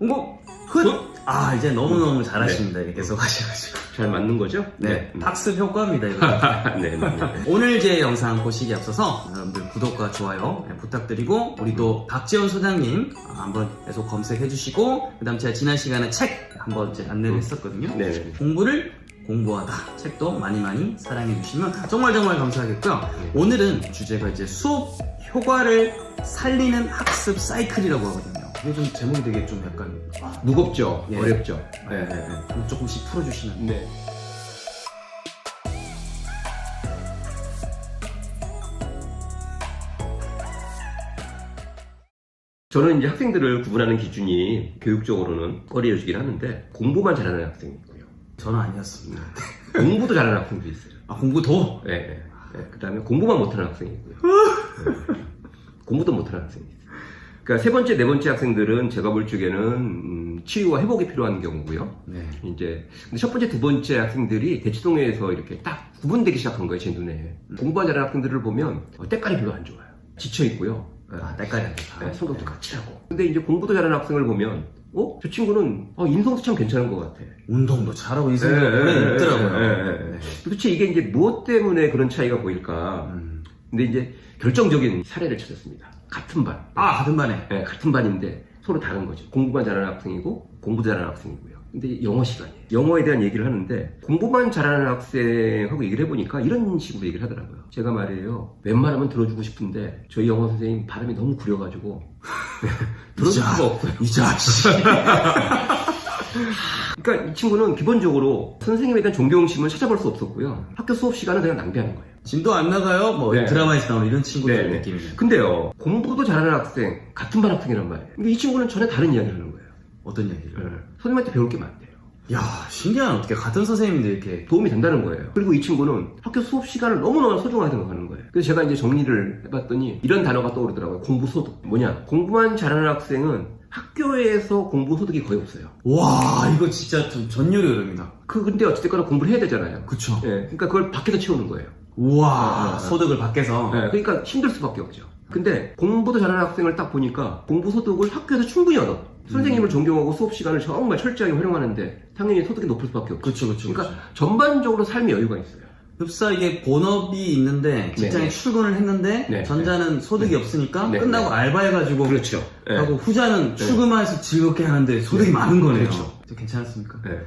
뭐, 아, 이제 너무너무 잘하십니다. 네. 이렇게 계속 하셔가지고. 잘 맞는 거죠? 네. 학습 효과입니다, 이거. 네. 오늘 제 영상 보시기 앞서서 여러분들 구독과 좋아요 부탁드리고, 우리 또 박지원 소장님 한번 계속 검색해 주시고, 그 다음 제가 지난 시간에 책 한번 이제 안내를 했었거든요. 네. 공부를 공부하다 책도 많이 사랑해 주시면 정말 감사하겠고요. 오늘은 주제가 이제 수업 효과를 살리는 학습 사이클이라고 하거든요. 이게 좀 제목이 되게 좀 약간 무겁죠? 예. 어렵죠? 네. 그럼 조금씩 풀어주시면. 네. 저는 이제 학생들을 구분하는 기준이 교육적으로는 어려워지긴 하는데 공부만 잘하는 학생이 있고요. 저는 아니었습니다. 공부도 잘하는 학생도 있어요. 아, 공부도? 네. 그 다음에 공부만 못하는 학생이 있고요. 네. 공부도 못하는 학생이 있어요. 그러니까 세 번째, 네 번째 학생들은 제가 볼 적에는 치유와 회복이 필요한 경우고요. 네. 이제 근데 첫 번째, 두 번째 학생들이 대치동에서 이렇게 딱 구분되기 시작한 거예요, 제 눈에. 공부한 잘하는 학생들을 보면 때깔이 별로 안 좋아요. 지쳐 있고요. 아, 때깔이 안 좋다. 성격도 까칠하고. 근데 이제 공부도 잘하는 학생을 보면, 저 친구는 인성도 참 괜찮은 것 같아. 운동도 잘하고 인성도 오래 있더라고요. 네. 도대체 이게 이제 무엇 때문에 그런 차이가 보일까? 근데 이제 결정적인 사례를 찾았습니다. 같은 반. 아, 같은 반에. 네, 같은 반인데 서로 다른 거죠. 공부만 잘하는 학생이고 공부도 잘하는 학생이고요. 근데 영어 시간이에요. 영어에 대한 얘기를 하는데 공부만 잘하는 학생하고 얘기를 해보니까 이런 식으로 얘기를 하더라고요. 제가 말이에요. 웬만하면 들어주고 싶은데 저희 영어 선생님 발음이 너무 구려가지고 들어줄 수가 없어요. 이 자식. 그러니까 이 친구는 기본적으로 선생님에 대한 존경심을 찾아볼 수 없었고요. 학교 수업 시간은 그냥 낭비하는 거예요. 진도 안 나가요? 뭐 네. 드라마에서 나오는 이런 친구들 네. 느낌이에요. 근데요, 공부도 잘하는 학생, 같은 반 학생이란 말이에요. 근데 이 친구는 전혀 다른 이야기를 하는 거예요. 어떤 얘기를? 선생님한테 배울 게 많대요. 야, 신기하네. 어떻게 같은 선생님인데 이렇게. 도움이 된다는 거예요. 그리고 이 친구는 학교 수업 시간을 너무너무 소중하게 생각하는 거예요. 그래서 제가 이제 정리를 해봤더니 이런 단어가 떠오르더라고요. 공부소득. 뭐냐? 공부만 잘하는 학생은 학교에서 공부소득이 거의 없어요. 와, 이거 진짜 좀 전율이 흐릅니다. 근데 어쨌든 거나 공부를 해야 되잖아요. 그쵸. 예, 그러니까 그걸 밖에서 채우는 거예요. 우와, 소득을 밖에서. 예, 그러니까 힘들 수밖에 없죠. 근데 공부도 잘하는 학생을 딱 보니까 공부소득을 학교에서 충분히 얻어. 선생님을 존경하고 수업 시간을 정말 철저하게 활용하는데 당연히 소득이 높을 수밖에 없죠. 그쵸. 그러니까 전반적으로 삶의 여유가 있어요. 흡사 이게 본업이 있는데 직장에 네. 출근을 했는데 네. 전자는 소득이 없으니까 네. 끝나고 알바해가지고 그렇죠. 하고 후자는 출근만 해서 즐겁게 하는데 소득이 네. 많은 거네요. 그렇죠. 괜찮습니까? 네.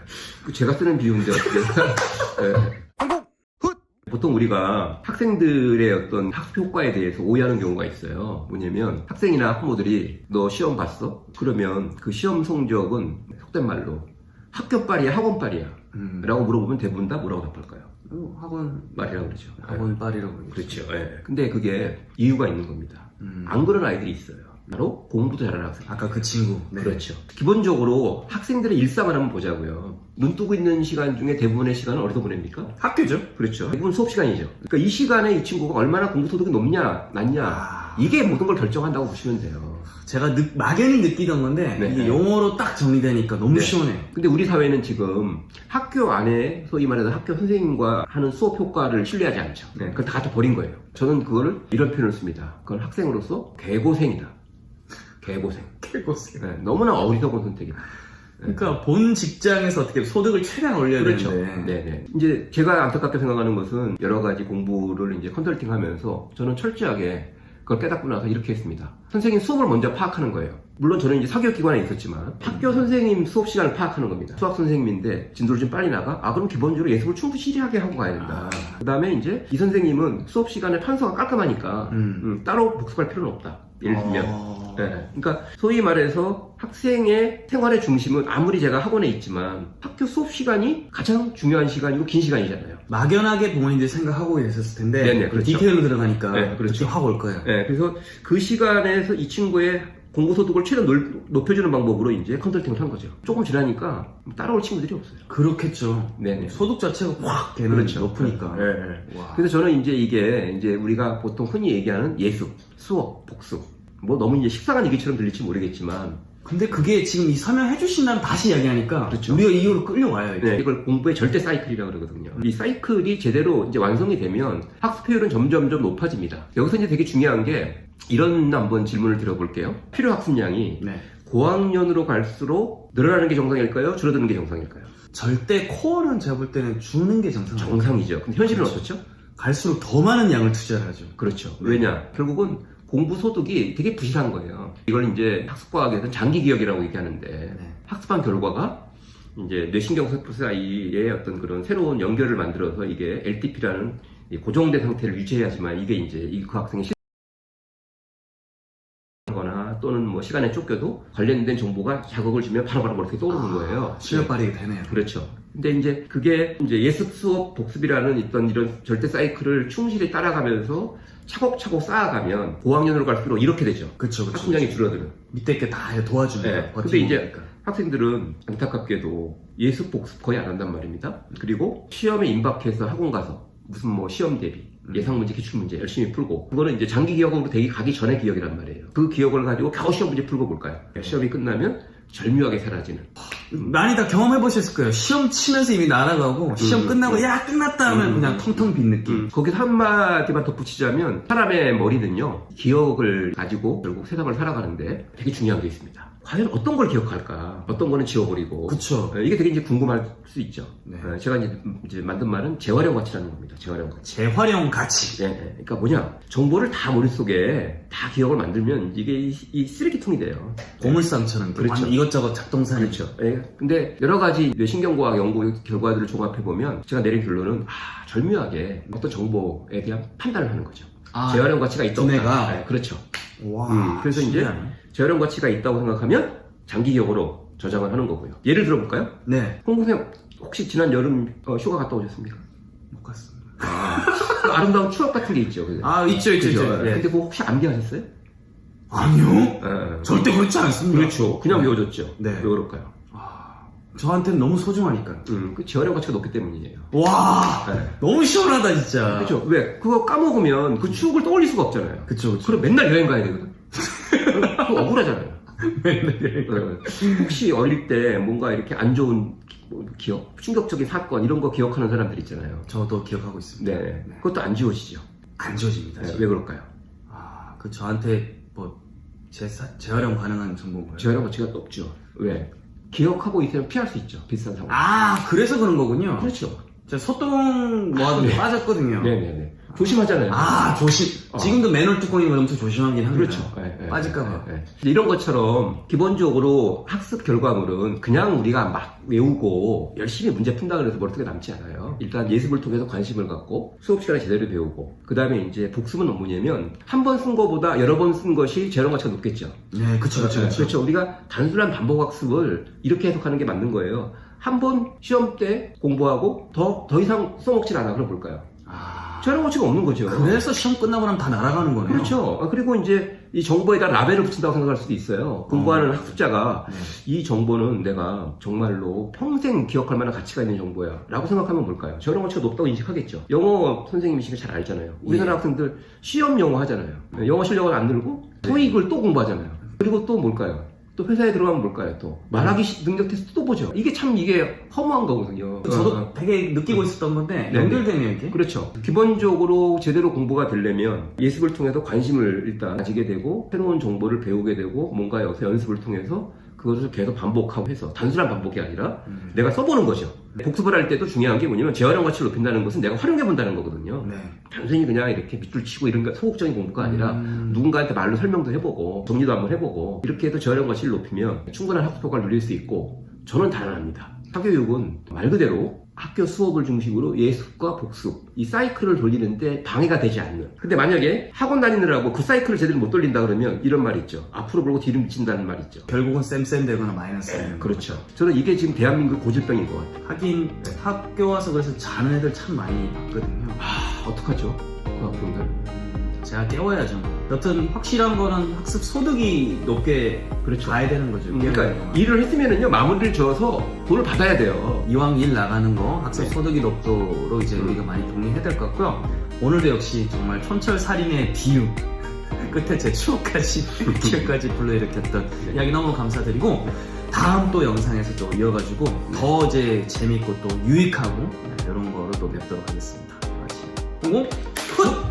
제가 쓰는 비유인데 어떻게 네. 보통 우리가 학생들의 어떤 학습 효과에 대해서 오해하는 경우가 있어요. 뭐냐면 학생이나 학부모들이 너 시험 봤어? 그러면 그 시험 성적은 속된 말로 학교빨이야 학원빨이야 라고 물어보면 대부분 다 뭐라고 답할까요? 학원 말이라고 그러죠. 학원빨이라고 그러죠. 그렇죠. 예. 근데 그게 이유가 있는 겁니다. 안 그런 아이들이 있어요. 바로 공부도 잘하는 학생. 아까 그 친구. 네. 그렇죠. 기본적으로 학생들의 일상을 한번 보자고요. 눈 뜨고 있는 시간 중에 대부분의 시간은 어디서 보냅니까? 학교죠. 그렇죠. 대부분 수업 시간이죠. 그러니까 이 시간에 이 친구가 얼마나 공부 소득이 높냐, 낮냐, 이게 모든 걸 결정한다고 보시면 돼요. 제가 막연히 느끼던 건데 네. 이게 용어로 딱 정리되니까 너무 네. 시원해. 근데 우리 사회는 지금 학교 안에 소위 말해서 학교 선생님과 하는 수업 효과를 신뢰하지 않죠. 네. 그걸 다 갖다 버린 거예요. 저는 그거를 이런 표현을 씁니다. 그건 학생으로서 개고생이다. 개고생. 개고생. 네, 너무나 어리석은 선택이다. 그러니까 본 직장에서 어떻게 소득을 최대한 올려야 그렇죠. 되는데. 네네. 이제 제가 안타깝게 생각하는 것은 여러 가지 공부를 이제 컨설팅 하면서 저는 철저하게 그걸 깨닫고 나서 이렇게 했습니다. 선생님 수업을 먼저 파악하는 거예요. 물론 저는 이제 사교육기관에 있었지만 학교 선생님 수업 시간을 파악하는 겁니다. 수학 선생님인데 진도를 좀 빨리 나가? 그럼 기본적으로 예습을 충실하게 하고 가야 된다. 그 다음에 이제 이 선생님은 수업 시간에 판서가 깔끔하니까 따로 복습할 필요는 없다. 예를 들면. 네. 그러니까 소위 말해서 학생의 생활의 중심은 아무리 제가 학원에 있지만 학교 수업 시간이 가장 중요한 시간이고 긴 시간이잖아요. 막연하게 부모님들이 생각하고 계셨을 텐데 네네, 그렇죠. 디테일로 들어가니까 네, 그렇죠. 확 올 거예요. 네, 그래서 그 시간에서 이 친구의 공부소득을 최대한 높여주는 방법으로 이제 컨설팅을 한 거죠. 조금 지나니까 따라올 친구들이 없어요. 그렇겠죠. 네네. 소득 자체가 확 되는 그렇죠. 높으니까. 네, 네. 와. 그래서 저는 이제 이게 이제 우리가 보통 흔히 얘기하는 예습, 수업, 복습. 뭐 너무 이제 식상한 얘기처럼 들릴지 모르겠지만 근데 그게 지금 이 설명해 주신다면 다시 이야기하니까 그렇죠. 우리가 이걸로 끌려와요. 이제. 네, 이걸 공부의 절대 사이클이라고 그러거든요. 이 사이클이 제대로 이제 완성이 되면 학습 효율은 점점점 높아집니다. 여기서 이제 되게 중요한 게 이런 한번 질문을 드려볼게요. 필요 학습량이 네. 고학년으로 갈수록 늘어나는 게 정상일까요? 줄어드는 게 정상일까요? 절대 코어는 제가 볼 때는 주는 게 정상이에요. 정상이죠. 근데 현실은 그렇죠. 어떻죠? 갈수록 더 많은 양을 투자를 하죠. 그렇죠. 왜냐? 결국은 공부 소득이 되게 부실한 거예요. 이걸 이제 학습과학에서 장기 기억이라고 얘기하는데 네. 학습한 결과가 이제 뇌신경세포 사이에 어떤 그런 새로운 연결을 만들어서 이게 LTP라는 고정된 상태를 유지해야지만 이게 이제 그 학생이 거나 또는 뭐 시간에 쫓겨도 관련된 정보가 자극을 주면 바로바로 머릿속에 떠오르는 거예요. 실력 발휘가 되네요. 그렇죠. 근데 이제 그게 이제 예습 수업 복습이라는 이런 절대 사이클을 충실히 따라가면서 차곡차곡 쌓아가면 고학년으로 갈수록 이렇게 되죠. 그쵸, 그쵸. 학습량이 줄어드는. 밑에 게 다 도와주는 네. 거예요. 근데 이제 학생들은 안타깝게도 예습 복습 거의 안 한단 말입니다. 그리고 시험에 임박해서 학원 가서 무슨 뭐 시험 대비, 예상 문제, 기출 문제 열심히 풀고 그거는 이제 장기 기억으로 되기 가기 전의 기억이란 말이에요. 그 기억을 가지고 겨우 시험 문제 풀고 볼까요? 시험이 끝나면 절묘하게 사라지는. 많이 다 경험해 보셨을 거예요. 시험 치면서 이미 날아가고 시험 끝나고 야 끝났다 하면 그냥 텅텅 빈 느낌. 거기서 한마디만 덧붙이자면 사람의 머리는요 기억을 가지고 결국 세상을 살아가는데 되게 중요한 게 있습니다. 과연 어떤 걸 기억할까? 어떤 거는 지워버리고. 그쵸. 이게 되게 이제 궁금할 수 있죠. 네. 제가 이제 만든 말은 재활용 가치라는 겁니다. 재활용 가치. 재활용 가치. 네, 그러니까 뭐냐? 정보를 다 머릿속에 다 기억을 만들면 이게 이 쓰레기통이 돼요. 고물상처럼 그렇죠. 완전 이것저것 작동산이. 그렇죠. 예. 근데 여러 가지 뇌신경과학 연구 결과들을 종합해 보면 제가 내린 결론은 절묘하게 어떤 정보에 대한 판단을 하는 거죠. 재활용 가치가 있다. 두뇌가. 네, 그렇죠. 와. 그래서 이제 재활용 가치가 있다고 생각하면 장기 기억으로 저장을 하는 거고요. 예를 들어볼까요? 네. 홍 선생 혹시 지난 여름 휴가 갔다 오셨습니까? 못 갔습니다. 그 아름다운 추억 같은 게 있죠. 그죠? 있죠. 그죠? 네. 근데 그거 혹시 암기하셨어요? 아니요. 네. 절대 그렇지 않습니다. 그렇죠. 그냥 외워줬죠. 네. 왜 그럴까요? 저한테는 너무 소중하니까요. 그 재활용 가치가 높기 때문이에요. 와. 네. 너무 시원하다 진짜. 그렇죠. 왜? 그거 까먹으면 그 추억을 떠올릴 수가 없잖아요. 그쵸. 그럼 맨날 여행 가야 되거든. 그거 억울하잖아요. 혹시 어릴 때 뭔가 이렇게 안 좋은 기억, 충격적인 사건 이런 거 기억하는 사람들 있잖아요. 저도 기억하고 있습니다. 네. 그것도 안 지워지죠. 안 지워집니다. 왜 그럴까요? 그 저한테 뭐 재활용 가능한 정보인가요? 재활용 가치가 높죠. 왜? 기억하고 있으면 피할 수 있죠. 비슷한 상황. 그래서 그런 거군요. 그렇죠. 제가 소똥 모아도 빠졌거든요. 네네네. 조심하잖아요. 조심. 지금도 맨홀 뚜껑이 엄청 조심하긴 합니다. 그렇죠. 네, 빠질까봐. 네. 이런 것처럼 기본적으로 학습 결과물은 그냥 우리가 막 외우고 열심히 문제 푼다 그래서 머릿속에 남지 않아요. 일단 예습을 통해서 관심을 갖고 수업 시간에 제대로 배우고 그 다음에 이제 복습은 뭐냐면 한 번 쓴 거보다 여러 번 쓴 것이 재활용 가치가 높겠죠. 네, 그쵸. 그렇죠. 우리가 단순한 반복 학습을 이렇게 해석하는 게 맞는 거예요. 한 번 시험 때 공부하고 더 이상 써먹진 않아. 그럼 볼까요? 재활용 가치가 없는 거죠. 그래서 시험 끝나고 나면 다 날아가는 거네요. 그렇죠. 그리고 이제 이 정보에다 라벨을 붙인다고 생각할 수도 있어요. 공부하는 학습자가 이 정보는 내가 정말로 평생 기억할 만한 가치가 있는 정보야 라고 생각하면 뭘까요? 재활용 가치가 높다고 인식하겠죠. 영어 선생님이시면 잘 알잖아요. 우리나라 학생들 시험 영어 하잖아요. 영어 실력을 안 늘고 토익을 또 공부하잖아요. 그리고 또 뭘까요? 또 회사에 들어가면 뭘까요? 또 말하기 능력 테스트 또 보죠. 이게 참 이게 허무한 거거든요. 저도 되게 느끼고 있었던 건데 연결되네요 이게. 그렇죠. 기본적으로 제대로 공부가 되려면 예습을 통해서 관심을 일단 가지게 되고 새로운 정보를 배우게 되고 뭔가 여기서 연습을 통해서 그것을 계속 반복하고 해서 단순한 반복이 아니라 내가 써보는 거죠. 복습을 할 때도 중요한 게 뭐냐면 재활용 가치를 높인다는 것은 내가 활용해 본다는 거거든요. 단순히 그냥 이렇게 밑줄 치고 이런 소극적인 공부가 아니라 누군가한테 말로 설명도 해보고 정리도 한번 해보고 이렇게 해서 재활용 가치를 높이면 충분한 학습 효과를 누릴 수 있고 저는 단언합니다. 사교육은 말 그대로 학교 수업을 중심으로 예습과 복습 이 사이클을 돌리는데 방해가 되지 않는. 근데 만약에 학원 다니느라고 그 사이클을 제대로 못 돌린다 그러면 이런 말이 있죠. 앞으로 보고 뒤로 미친다는 말이 있죠. 결국은 쌤 되거나 마이너스 되는. 그렇죠. 저는 이게 지금 대한민국 고질병인 것 같아요. 하긴 학교 와서 그래서 자는 애들 참 많이 봤거든요. 어떡하죠? 그 학생들. 제가 깨워야죠. 여튼 확실한 거는 학습 소득이 높게 가야 되는 거죠. 그러니까 일을 했으면은요 마무리를 지어서 돈을 받아야 돼요. 이왕 일 나가는 거 학습 소득이 높도록 이제 우리가 많이 동의해야 될 것 같고요. 오늘도 역시 정말 촌철살인의 비유 끝에 제 추억까지 기억까지 불러일으켰던 이야기 너무 감사드리고 다음 또 영상에서 또 이어가지고 더 이제 재밌고 또 유익하고 이런 거를 또 뵙도록 하겠습니다. 공공 풋!